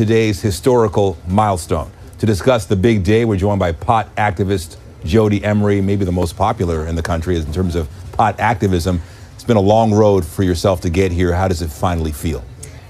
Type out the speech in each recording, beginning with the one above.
today's historical milestone. To discuss the big day, we're joined by pot activist Jody Emery, maybe the most popular in the country in terms of pot activism. It's been a long road for yourself to get here. How does it finally feel?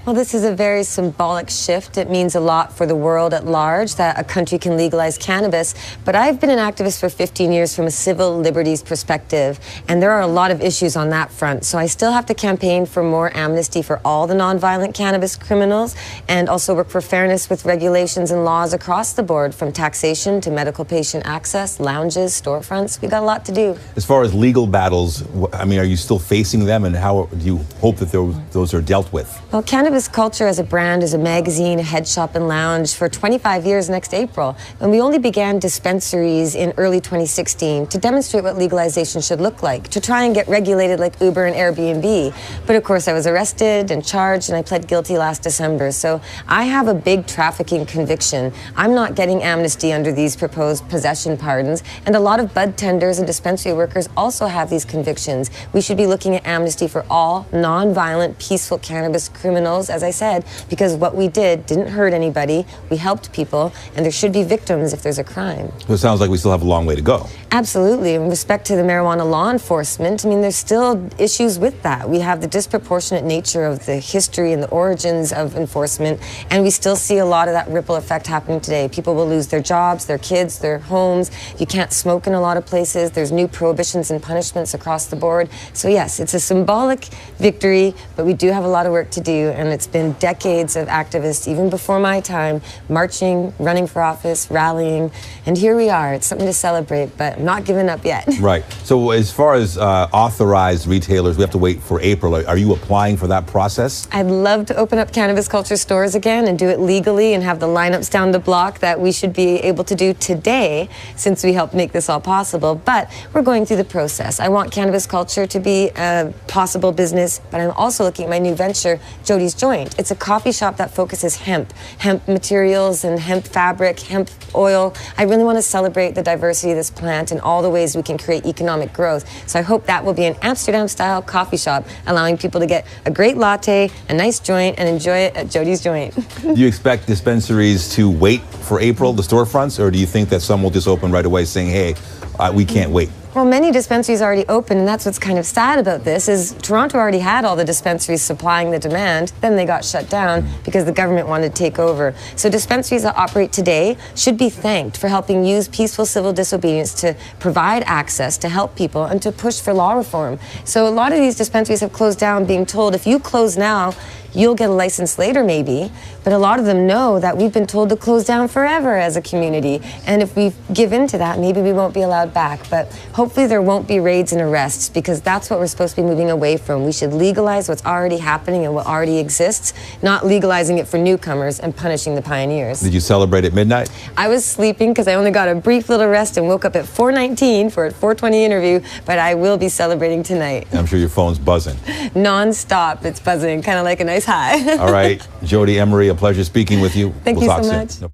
Well, this is a very symbolic shift. It means a lot for the world at large that a country can legalize cannabis. But I've been an activist for 15 years from a civil liberties perspective, and there are a lot of issues on that front. So I still have to campaign for more amnesty for all the nonviolent cannabis criminals, and also work for fairness with regulations and laws across the board, from taxation to medical patient access, lounges, storefronts. We've got a lot to do. As far as legal battles, I mean, are you still facing them, and how do you hope that those are dealt with? Well, cannabis culture as a brand is a magazine, a head shop and lounge for 25 years next April. And we only began dispensaries in early 2016 to demonstrate what legalization should look like, to try and get regulated like Uber and Airbnb. But of course I was arrested and charged, and I pled guilty last December. So I have a big trafficking conviction. I'm not getting amnesty under these proposed possession pardons. And a lot of bud tenders and dispensary workers also have these convictions. We should be looking at amnesty for all non-violent, peaceful cannabis criminals, as I said, because what we didn't hurt anybody. We helped people, and there should be victims if there's a crime. So it sounds like we still have a long way to go. Absolutely. In respect to the marijuana law enforcement, I mean, there's still issues with that. We have the disproportionate nature of the history and the origins of enforcement, and we still see a lot of that ripple effect happening today. People will lose their jobs, their kids, their homes. You can't smoke in a lot of places. There's new prohibitions and punishments across the board. So yes, it's a symbolic victory, but we do have a lot of work to do, and it's been decades of activists, even before my time, marching, running for office, rallying, and here we are. It's something to celebrate, but I'm not giving up yet. Right. So as far as authorized retailers, we have to wait for April. Are you applying for that process? I'd love to open up cannabis culture stores again and do it legally and have the lineups down the block that we should be able to do today, since we helped make this all possible. But we're going through the process. I want cannabis culture to be a possible business, but I'm also looking at my new venture, Jody's Joint. It's a coffee shop that focuses hemp materials and hemp fabric, hemp oil. I really want to celebrate the diversity of this plant and all the ways we can create economic growth. So I hope that will be an Amsterdam-style coffee shop, allowing people to get a great latte, a nice joint, and enjoy it at Jody's Joint. Do you expect dispensaries to wait for April, the storefronts, or do you think that some will just open right away saying, hey, we can't wait? Well, many dispensaries already open, and that's what's kind of sad about this, is Toronto already had all the dispensaries supplying the demand, then they got shut down because the government wanted to take over. So dispensaries that operate today should be thanked for helping use peaceful civil disobedience to provide access, to help people, and to push for law reform. So a lot of these dispensaries have closed down, being told, if you close now, you'll get a license later maybe, but a lot of them know that we've been told to close down forever as a community, and if we give in to that, maybe we won't be allowed back. But hopefully there won't be raids and arrests, because that's what we're supposed to be moving away from. We should legalize what's already happening and what already exists, not legalizing it for newcomers and punishing the pioneers. Did you celebrate at midnight? I was sleeping because I only got a brief little rest and woke up at 4:19 for a 4:20 interview, but I will be celebrating tonight. I'm sure your phone's buzzing. Non-stop, it's buzzing, kind of like a nice high. All right, Jody Emery, a pleasure speaking with you. Thank you so much.